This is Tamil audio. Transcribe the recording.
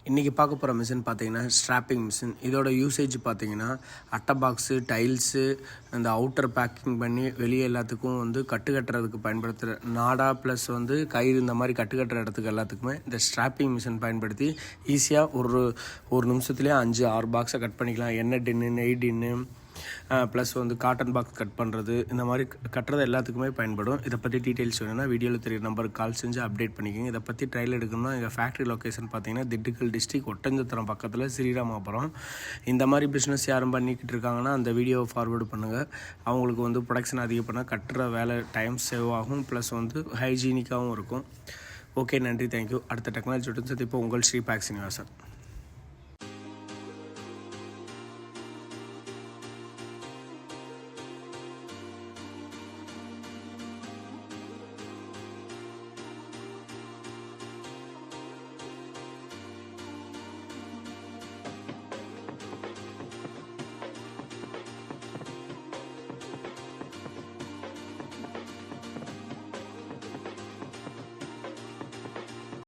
இன்றைக்கி பார்க்க போகிற மிஷின் பார்த்தீங்கன்னா ஸ்ட்ராப்பிங் மிஷின். இதோட யூசேஜ் பார்த்தீங்கன்னா அட்டை பாக்ஸு, டைல்ஸு, இந்த அவுட்டர் பேக்கிங் பண்ணி வெளியே எல்லாத்துக்கும் வந்து கட்டுறதுக்கு பயன்படுத்துகிற நாடா ப்ளஸ் வந்து கயிறு இந்த மாதிரி கட்டுற இடத்துக்கு எல்லாத்துக்குமே இந்த ஸ்ட்ராப்பிங் மிஷின் பயன்படுத்தி ஈஸியாக ஒரு நிமிஷத்துலேயே 5-6 பாக்ஸை கட் பண்ணிக்கலாம். எண்ணெய் டின்னு, நெய் டின்னு ப்ளஸ் வந்து காட்டன் பாக்ஸ் கட் பண்ணுறது, இந்த மாதிரி கட்டுறது எல்லாத்துக்குமே பயன்படும். இதை பற்றி டீட்டெயில்ஸ் வேணும்னா வீடியோவில் தெரியுற நம்பருக்கு கால் செஞ்சு அப்டேட் பண்ணிக்கோங்க. இதை பற்றி ட்ரையல் எடுக்கணும்னா எங்கள் ஃபேக்ட்ரி லொக்கேஷன் பார்த்தீங்கன்னா திண்டுக்கல் டிஸ்ட்ரிக்ட் ஒட்டஞ்சத்திரம் பக்கத்தில் ஸ்ரீராமாபுரம். இந்த மாதிரி பிஸ்னஸ் யாரும் பண்ணிக்கிட்டு இருக்காங்கன்னா அந்த வீடியோவை ஃபார்வேர்டு பண்ணுங்கள். அவங்களுக்கு வந்து ப்ரொடக்ஷன் அதிகம் பண்ணால் கட்டுற வேலை டைம் சேவ் ஆகும், ப்ளஸ் வந்து ஹைஜீனிக்காகவும் இருக்கும். ஓகே, நன்றி, தேங்க்யூ. அடுத்த டெக்னாலஜி சந்திப்போம். உங்கள் ஸ்ரீ பாக் சீனிவாசன்.